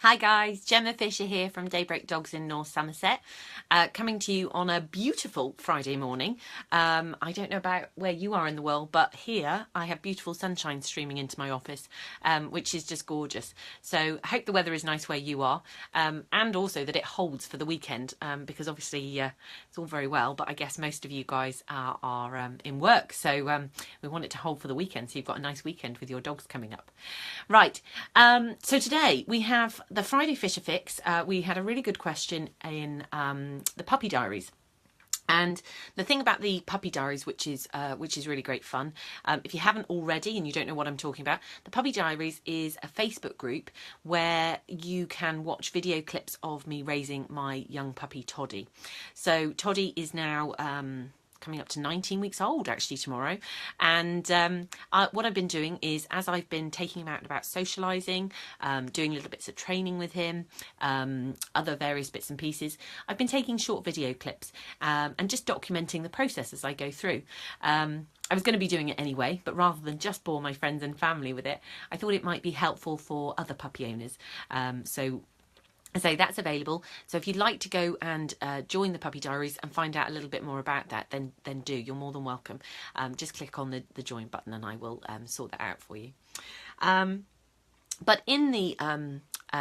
Hi guys, Gemma Fisher here from Daybreak Dogs in North Somerset, coming to you on a beautiful Friday morning. I don't know about where you are in the world, but here I have beautiful sunshine streaming into my office, which is just gorgeous. So I hope the weather is nice where you are, and also that it holds for the weekend, because obviously it's all very well, but I guess most of you guys are in work, so we want it to hold for the weekend, so you've got a nice weekend with your dogs coming up. Right, so today we have the Friday Fisher Fix. We had a really good question in the puppy diaries. And the thing about the puppy diaries, which is really great fun, if you haven't already and you don't know what I'm talking about, the puppy diaries is a Facebook group where you can watch video clips of me raising my young puppy Toddy. So Toddy is now coming up to 19 weeks old actually tomorrow, and what I've been doing is, as I've been taking him out and about socialising, doing little bits of training with him, other various bits and pieces, I've been taking short video clips and just documenting the process as I go through. I was going to be doing it anyway, but rather than just bore my friends and family with it, I thought it might be helpful for other puppy owners. So that's available. So if you'd like to go and join the Puppy Diaries and find out a little bit more about that, then do. You're more than welcome. Just click on the join button and I will sort that out for you. But in the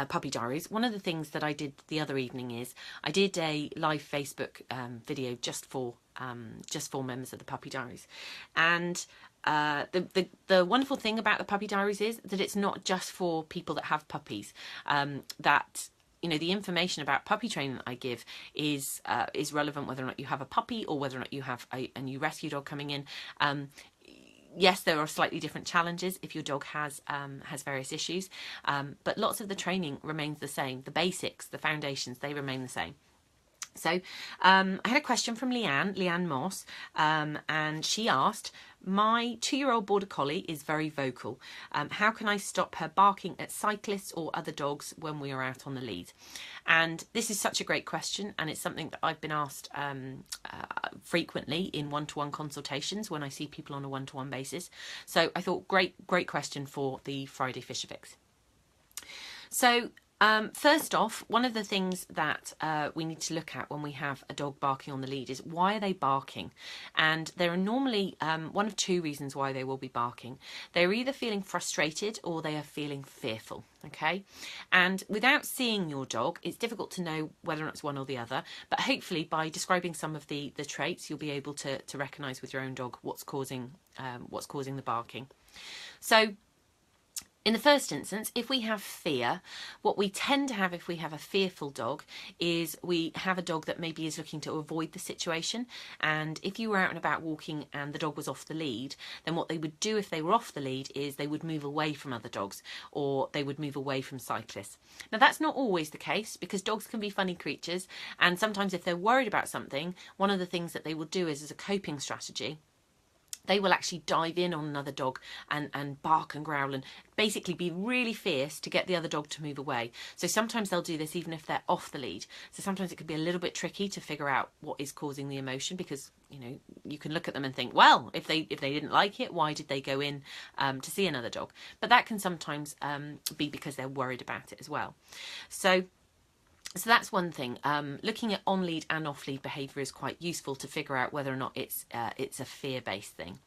Puppy Diaries, one of the things that I did the other evening is I did a live Facebook video just for members of the Puppy Diaries. And the wonderful thing about the Puppy Diaries is that it's not just for people that have puppies. The information about puppy training that I give is relevant whether or not you have a puppy or whether or not you have a new rescue dog coming in. Yes, there are slightly different challenges if your dog has various issues, but lots of the training remains the same. The basics, the foundations, they remain the same. So I had a question from Leanne Moss, and she asked, my 2-year-old border collie is very vocal. How can I stop her barking at cyclists or other dogs when we are out on the lead? And this is such a great question, and it's something that I've been asked frequently in one-to-one consultations when I see people on a one-to-one basis. So I thought great question for the Friday Fisher Fix. So first off, one of the things that we need to look at when we have a dog barking on the lead is, why are they barking? And there are normally one of two reasons why they will be barking. They're either feeling frustrated or they are feeling fearful, okay? And without seeing your dog, it's difficult to know whether or not it's one or the other, but hopefully by describing some of the traits, you'll be able to recognise with your own dog what's causing the barking. So in the first instance, if we have fear, what we tend to have if we have a fearful dog is we have a dog that maybe is looking to avoid the situation. And if you were out and about walking and the dog was off the lead, then what they would do if they were off the lead is they would move away from other dogs, or they would move away from cyclists. Now, that's not always the case, because dogs can be funny creatures, and sometimes if they're worried about something, one of the things that they will do is, as a coping strategy, they will actually dive in on another dog and bark and growl and basically be really fierce to get the other dog to move away. So sometimes they'll do this even if they're off the lead. So sometimes it can be a little bit tricky to figure out what is causing the emotion, because you can look at them and think, well, if they didn't like it, why did they go in to see another dog? But that can sometimes be because they're worried about it as well. So that's one thing. Looking at on-lead and off-lead behaviour is quite useful to figure out whether or not it's a fear-based thing.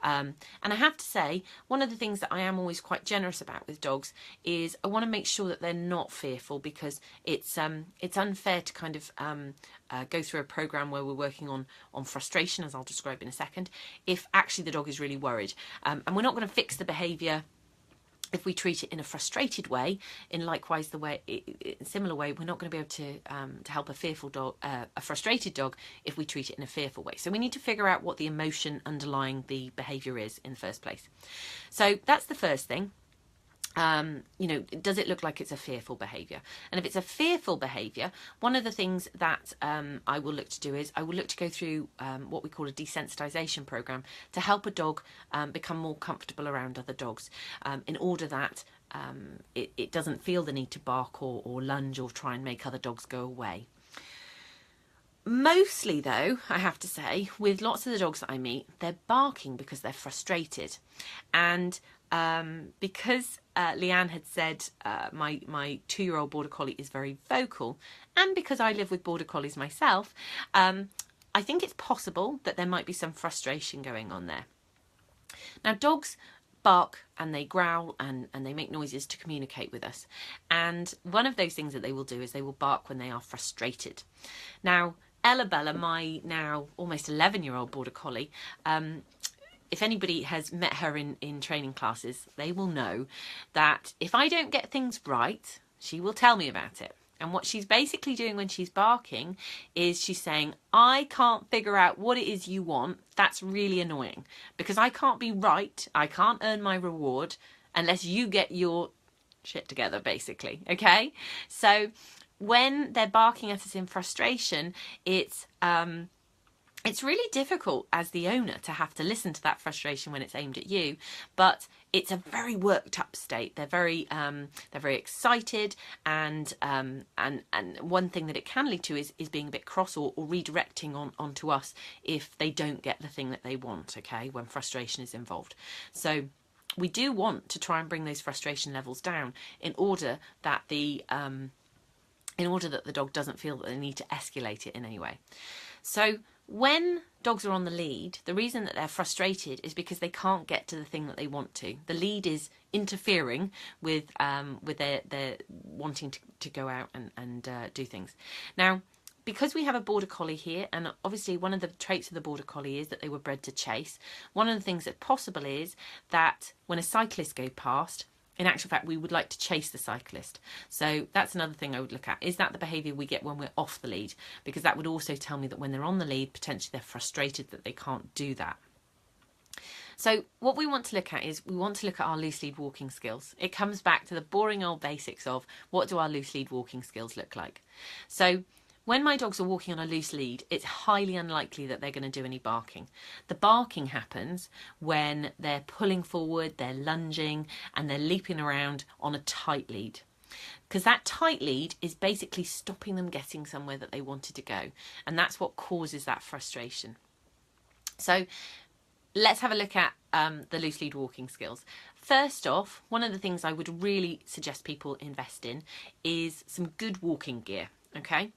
And I have to say, one of the things that I am always quite generous about with dogs is I want to make sure that they're not fearful, because it's unfair to kind of go through a programme where we're working on frustration, as I'll describe in a second, if actually the dog is really worried. And we're not going to fix the behaviour if we treat it in a frustrated way. In similar way, we're not going to be able to help a fearful dog, a frustrated dog, if we treat it in a fearful way. So we need to figure out what the emotion underlying the behaviour is in the first place. So that's the first thing. Does it look like it's a fearful behaviour? And if it's a fearful behaviour, one of the things that I will look to do is I will look to go through what we call a desensitization program to help a dog become more comfortable around other dogs, in order that it doesn't feel the need to bark or lunge or try and make other dogs go away. Mostly, though, I have to say, with lots of the dogs that I meet, they're barking because they're frustrated. And because Leanne had said my 2-year-old border collie is very vocal, and because I live with border collies myself, I think it's possible that there might be some frustration going on there. Now, dogs bark and they growl and they make noises to communicate with us. And one of those things that they will do is they will bark when they are frustrated. Now, Ella Bella, my now almost 11-year-old border collie, if anybody has met her in training classes, they will know that if I don't get things right, she will tell me about it. And what she's basically doing when she's barking is she's saying, I can't figure out what it is you want. That's really annoying because I can't be right. I can't earn my reward unless you get your shit together, basically. Okay. So when they're barking at us in frustration, it's really difficult as the owner to have to listen to that frustration when it's aimed at you, but it's a very worked up state. They're very excited, and one thing that it can lead to is being a bit cross or redirecting onto us if they don't get the thing that they want. Okay, when frustration is involved, so we do want to try and bring those frustration levels down in order that the dog doesn't feel that they need to escalate it in any way. So when dogs are on the lead, the reason that they're frustrated is because they can't get to the thing that they want to. The lead is interfering with their wanting to go out and do things. Now, because we have a border collie here, and obviously one of the traits of the border collie is that they were bred to chase, one of the things that's possible is that when a cyclist goes past, in actual fact, we would like to chase the cyclist. So that's another thing I would look at. Is that the behaviour we get when we're off the lead? Because that would also tell me that when they're on the lead, potentially they're frustrated that they can't do that. So what we want to look at is we want to look at our loose lead walking skills. It comes back to the boring old basics of what do our loose lead walking skills look like. So when my dogs are walking on a loose lead, it's highly unlikely that they're going to do any barking. The barking happens when they're pulling forward, they're lunging, and they're leaping around on a tight lead. Because that tight lead is basically stopping them getting somewhere that they wanted to go. And that's what causes that frustration. So let's have a look at the loose lead walking skills. First off, one of the things I would really suggest people invest in is some good walking gear, okay?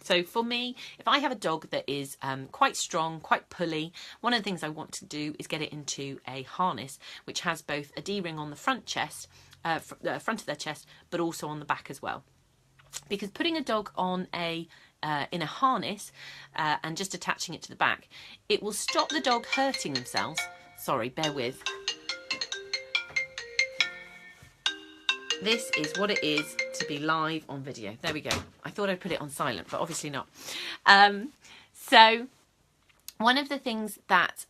So for me, if I have a dog that is quite strong, quite pulley, one of the things I want to do is get it into a harness which has both a D-ring on the front chest, front of their chest, but also on the back as well. Because putting a dog on in a harness and just attaching it to the back, it will stop the dog hurting themselves. Sorry, bear with. This is what it is to be live on video. There we go. I thought I'd put it on silent, but obviously not. So one of the things that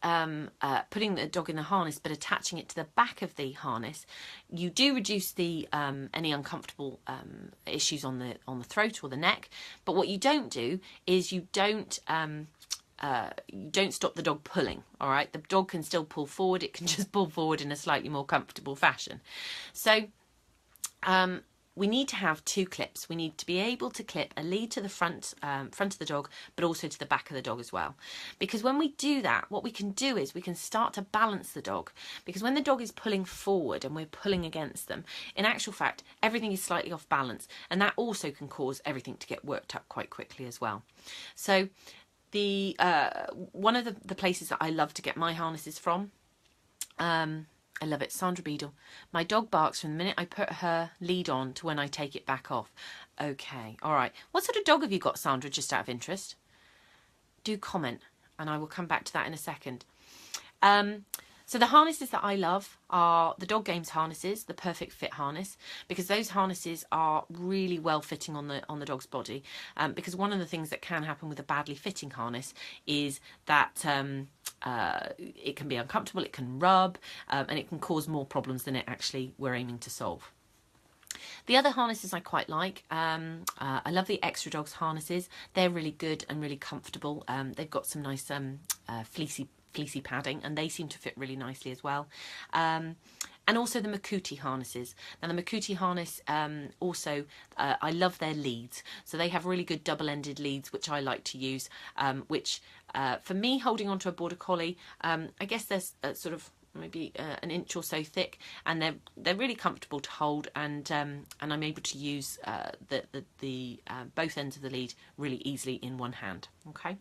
putting the dog in the harness but attaching it to the back of the harness, you do reduce the any uncomfortable issues on the throat or the neck. But what you don't do is you don't stop the dog pulling. All right, the dog can still pull forward. It can just pull forward in a slightly more comfortable fashion. So we need to have two clips. We need to be able to clip a lead to the front of the dog, but also to the back of the dog as well. Because when we do that, what we can do is we can start to balance the dog. Because when the dog is pulling forward and we're pulling against them, in actual fact, everything is slightly off balance. And that also can cause everything to get worked up quite quickly as well. So the one of the places that I love to get my harnesses from, I love it, Sandra Beadle. My dog barks from the minute I put her lead on to when I take it back off. Okay, all right. What sort of dog have you got, Sandra, just out of interest? Do comment, and I will come back to that in a second. So the harnesses that I love are the Dog Games harnesses, the Perfect Fit harness, because those harnesses are really well fitting on the dog's body. Because one of the things that can happen with a badly fitting harness is that it can be uncomfortable, it can rub, and it can cause more problems than it actually we're aiming to solve. The other harnesses I quite like, I love the Extra Dogs harnesses. They're really good and really comfortable. They've got some nice fleecy padding, and they seem to fit really nicely as well. And also the Makuti harnesses. Now the Makuti harness also, I love their leads. So they have really good double-ended leads, which I like to use, which for me, holding onto a Border Collie, I guess there's sort of maybe an inch or so thick, and they're really comfortable to hold, and I'm able to use the both ends of the lead really easily in one hand. Okay.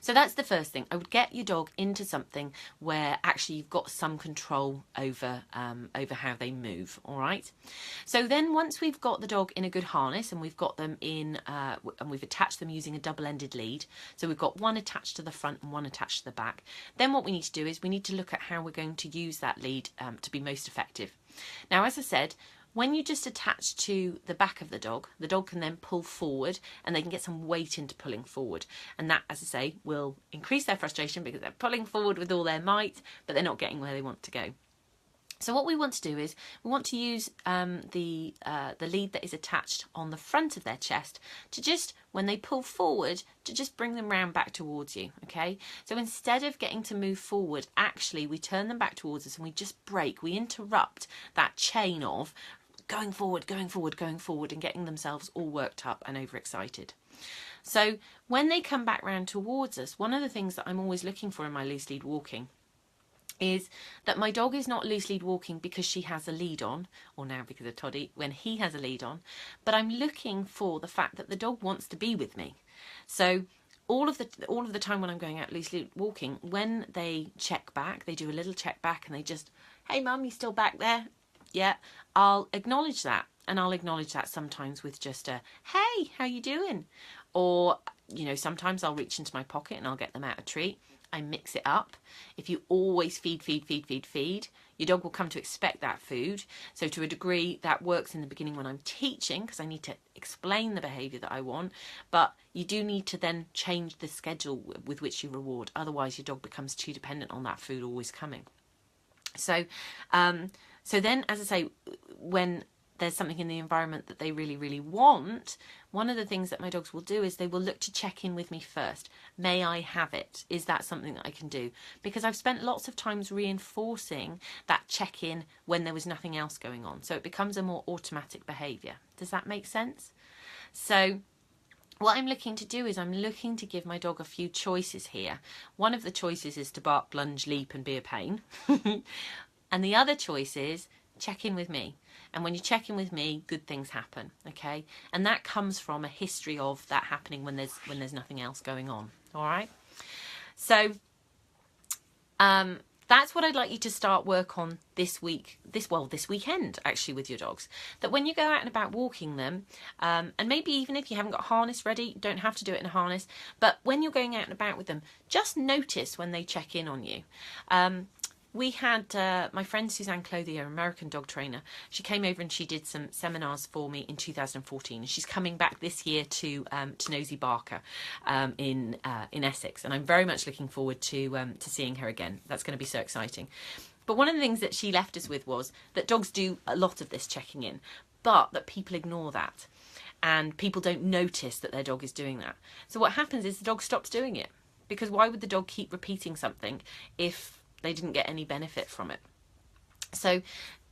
So that's the first thing. I would get your dog into something where actually you've got some control over over how they move. All right. So then once we've got the dog in a good harness and we've got them in and we've attached them using a double-ended lead, so we've got one attached to the front and one attached to the back, then what we need to do is we need to look at how we're going to use that lead to be most effective. Now, as I said, when you just attach to the back of the dog can then pull forward and they can get some weight into pulling forward. And that, as I say, will increase their frustration because they're pulling forward with all their might, but they're not getting where they want to go. So what we want to do is we want to use the lead that is attached on the front of their chest to just, when they pull forward, to just bring them round back towards you, okay? So instead of getting to move forward, actually we turn them back towards us and we just break, we interrupt that chain of going forward, going forward, going forward, and getting themselves all worked up and overexcited. So when they come back round towards us, one of the things that I'm always looking for in my loose lead walking is that my dog is not loose lead walking because she has a lead on, or now because of Toddy, when he has a lead on, but I'm looking for the fact that the dog wants to be with me. So all of the time when I'm going out loose lead walking, when they check back, they do a little check back and they just, hey mum, you still back there? Yeah, I'll acknowledge that, and I'll acknowledge that sometimes with just a, hey, how you doing? Or, you know, sometimes I'll reach into my pocket and I'll get them out a treat. I mix it up. If you always feed, your dog will come to expect that food. So to a degree, that works in the beginning when I'm teaching, because I need to explain the behaviour that I want. But you do need to then change the schedule with which you reward. Otherwise, your dog becomes too dependent on that food always coming. So, so then, as I say, when there's something in the environment that they really want, one of the things that my dogs will do is they will look to check in with me first. May I have it? Is that something that I can do? Because I've spent lots of times reinforcing that check-in when there was nothing else going on. So it becomes a more automatic behaviour. Does that make sense? So what I'm looking to do is I'm looking to give my dog a few choices here. One of the choices is to bark, lunge, leap and be a pain. And the other choice is check in with me. And when you check in with me, good things happen, okay? And that comes from a history of that happening when there's nothing else going on, all right? So that's what I'd like you to start work on this week, this weekend actually, with your dogs. That when you go out and about walking them, and maybe even if you haven't got a harness ready, you don't have to do it in a harness, but when you're going out and about with them, just notice when they check in on you. We had my friend Suzanne Clothier, American dog trainer. She came over and she did some seminars for me in 2014. And she's coming back this year to Nosy Barker in Essex, and I'm very much looking forward to seeing her again. That's going to be so exciting. But one of the things that she left us with was that dogs do a lot of this checking in, but that people ignore that, and people don't notice that their dog is doing that. So what happens is the dog stops doing it, because why would the dog keep repeating something if they didn't get any benefit from it? So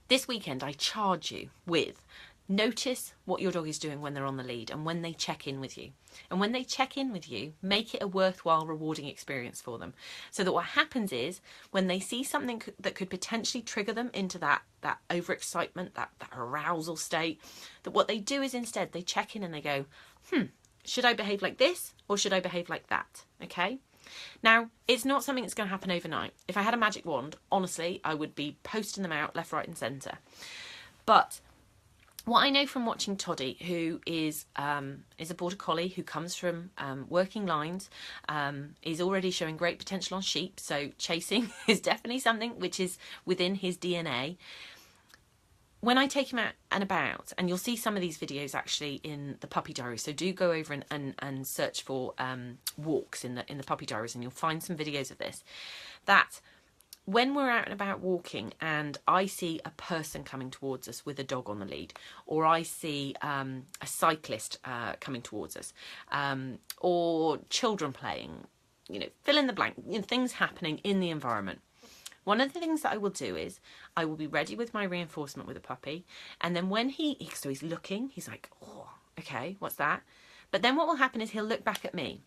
this weekend I charge you with notice what your dog is doing when they're on the lead and when they check in with you. And when they check in with you, make it a worthwhile, rewarding experience for them. So that what happens is when they see something that could potentially trigger them into that overexcitement, that arousal state, that what they do is instead they check in and they go, should I behave like this or should I behave like that? Okay. Now, it's not something that's going to happen overnight. If I had a magic wand, honestly, I would be posting them out left, right and centre. But what I know from watching Toddy, who is a border collie who comes from working lines, is already showing great potential on sheep. So chasing is definitely something which is within his DNA. When I take him out and about, and you'll see some of these videos actually in the puppy diaries, so do go over and search for walks in the puppy diaries, and you'll find some videos of this, that when we're out and about walking and I see a person coming towards us with a dog on the lead, or I see a cyclist coming towards us, or children playing, you know, fill in the blank, you know, things happening in the environment. One of the things that I will do is I will be ready with my reinforcement with a puppy. And then when so he's looking, he's like, oh, okay, what's that? But then what will happen is he'll look back at me.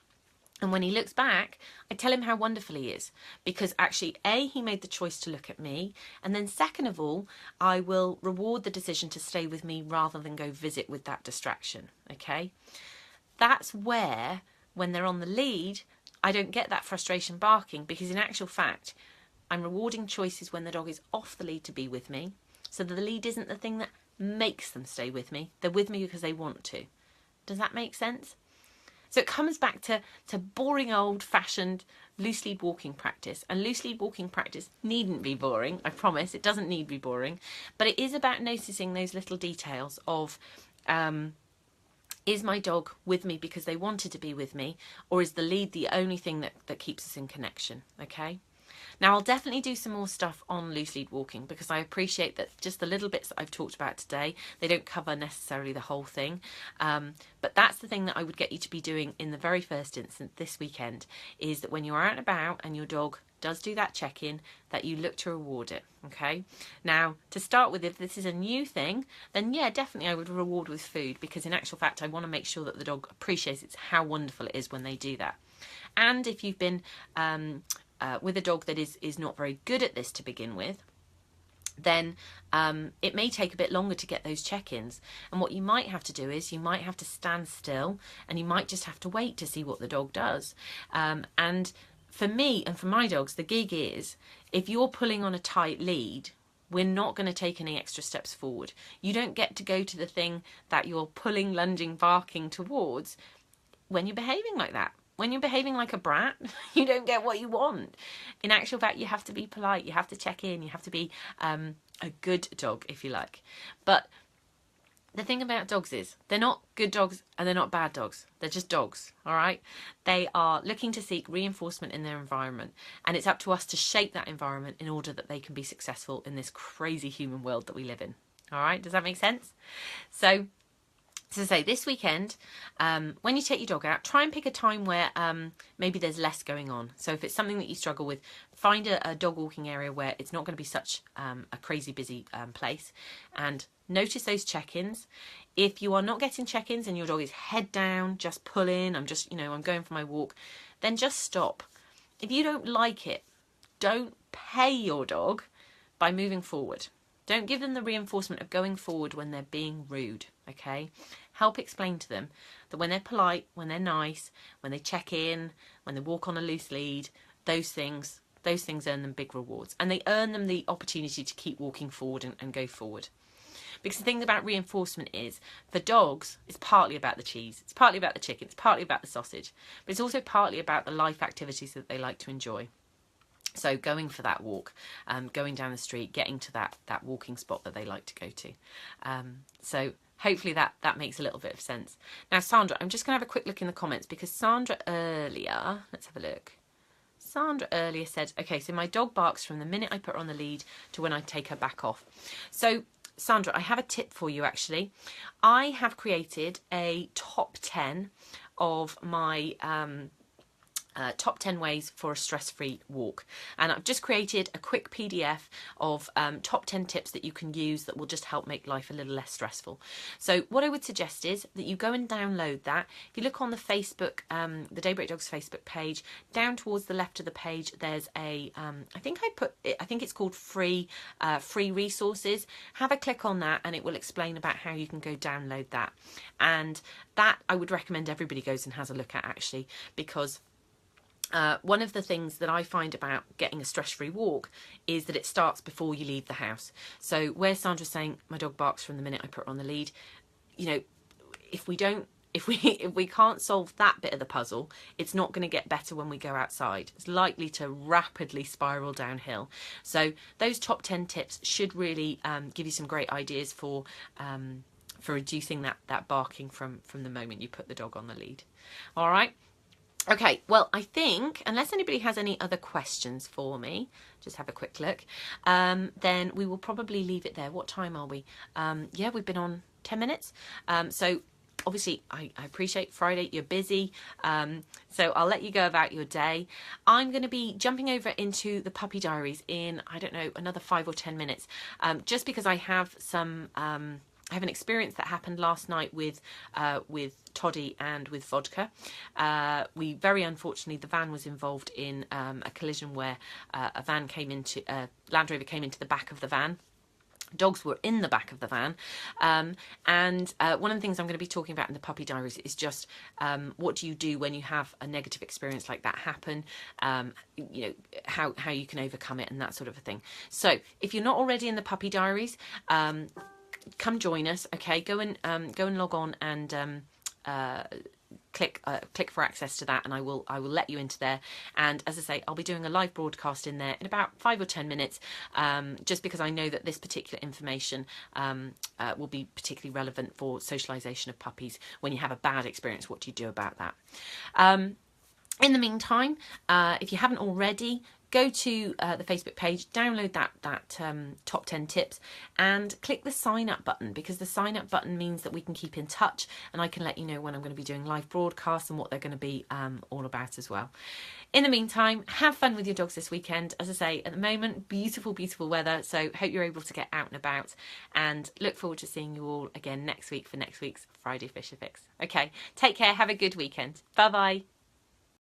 And when he looks back, I tell him how wonderful he is, because actually, A, he made the choice to look at me. And then second of all, I will reward the decision to stay with me rather than go visit with that distraction. Okay. That's where, when they're on the lead, I don't get that frustration barking, because in actual fact, I'm rewarding choices when the dog is off the lead to be with me. So the lead isn't the thing that makes them stay with me. They're with me because they want to. Does that make sense? So it comes back to boring old-fashioned loose lead walking practice. And loose lead walking practice needn't be boring, I promise. It doesn't need to be boring. But it is about noticing those little details of, is my dog with me because they wanted to be with me? Or is the lead the only thing that keeps us in connection? Okay. Now, I'll definitely do some more stuff on loose lead walking, because I appreciate that just the little bits that I've talked about today, they don't cover necessarily the whole thing. But that's the thing that I would get you to be doing in the very first instance this weekend, is that when you're out and about and your dog does do that check-in, that you look to reward it. Okay. Now, to start with, if this is a new thing, then yeah, definitely I would reward with food, because in actual fact, I want to make sure that the dog appreciates how wonderful it is when they do that. And if you've been with a dog that is not very good at this to begin with, then it may take a bit longer to get those check-ins. And what you might have to do is you might have to stand still, and you might just have to wait to see what the dog does. And for me and for my dogs, the gig is, if you're pulling on a tight lead, we're not going to take any extra steps forward. You don't get to go to the thing that you're pulling, lunging, barking towards when you're behaving like that. When you're behaving like a brat, you don't get what you want. In actual fact, you have to be polite, you have to check in, you have to be a good dog, if you like. But the thing about dogs is, they're not good dogs and they're not bad dogs. They're just dogs, all right? They are looking to seek reinforcement in their environment, and it's up to us to shape that environment in order that they can be successful in this crazy human world that we live in. All right, does that make sense? So to say, this weekend, when you take your dog out, try and pick a time where maybe there's less going on. So if it's something that you struggle with, find a dog walking area where it's not going to be such a crazy busy place, and notice those check-ins. If you are not getting check-ins and your dog is head down, just pulling, I'm going for my walk, then just stop. If you don't like it, don't pay your dog by moving forward. Don't give them the reinforcement of going forward when they're being rude, okay? Help explain to them that when they're polite, when they're nice, when they check in, when they walk on a loose lead, those things earn them big rewards. And they earn them the opportunity to keep walking forward and go forward. Because the thing about reinforcement is, for dogs, it's partly about the cheese, it's partly about the chicken, it's partly about the sausage, but it's also partly about the life activities that they like to enjoy. So going for that walk, going down the street, getting to that walking spot that they like to go to. So hopefully that makes a little bit of sense. Now, Sandra, I'm just going to have a quick look in the comments, because Sandra earlier, let's have a look. Sandra earlier said, okay, so my dog barks from the minute I put her on the lead to when I take her back off. So Sandra, I have a tip for you actually. I have created a top 10 of my top 10 ways for a stress-free walk, and I've just created a quick PDF of top 10 tips that you can use that will just help make life a little less stressful. So what I would suggest is that you go and download that. If you look on the Facebook, the Daybreak Dogs Facebook page, down towards the left of the page, there's a I think it's called free resources. Have a click on that and it will explain about how you can go download that. And that I would recommend everybody goes and has a look at, actually, because one of the things that I find about getting a stress-free walk is that it starts before you leave the house. So where Sandra's saying my dog barks from the minute I put her on the lead, if we can't solve that bit of the puzzle, it's not going to get better when we go outside. It's likely to rapidly spiral downhill. So those top 10 tips should really give you some great ideas for reducing that barking from the moment you put the dog on the lead. All right. Okay, well, I think, unless anybody has any other questions for me, just have a quick look, then we will probably leave it there. What time are we? Yeah, we've been on 10 minutes. So obviously, I appreciate Friday, you're busy, so I'll let you go about your day. I'm going to be jumping over into the puppy diaries in, I don't know, another 5 or 10 minutes, just because I have some have an experience that happened last night with Toddy and with Vodka. We very unfortunately, the van was involved in a collision where a Land Rover came into the back of the van. Dogs were in the back of the van, and one of the things I'm going to be talking about in the puppy diaries is just what do you do when you have a negative experience like that happen, you know, how you can overcome it and that sort of a thing. So if you're not already in the puppy diaries, come join us. Okay, go and log on and click for access to that, and I will let you into there. And as I say, I'll be doing a live broadcast in there in about 5 or 10 minutes, just because I know that this particular information will be particularly relevant for socialisation of puppies. When you have a bad experience, what do you do about that? In the meantime, if you haven't already, go to the Facebook page, download that top 10 tips, and click the sign up button, because the sign up button means that we can keep in touch and I can let you know when I'm going to be doing live broadcasts and what they're going to be all about as well. In the meantime, have fun with your dogs this weekend. As I say, at the moment, beautiful, beautiful weather, so hope you're able to get out and about, and look forward to seeing you all again next week for next week's Friday Fisher Fix. Okay, take care, have a good weekend. Bye bye.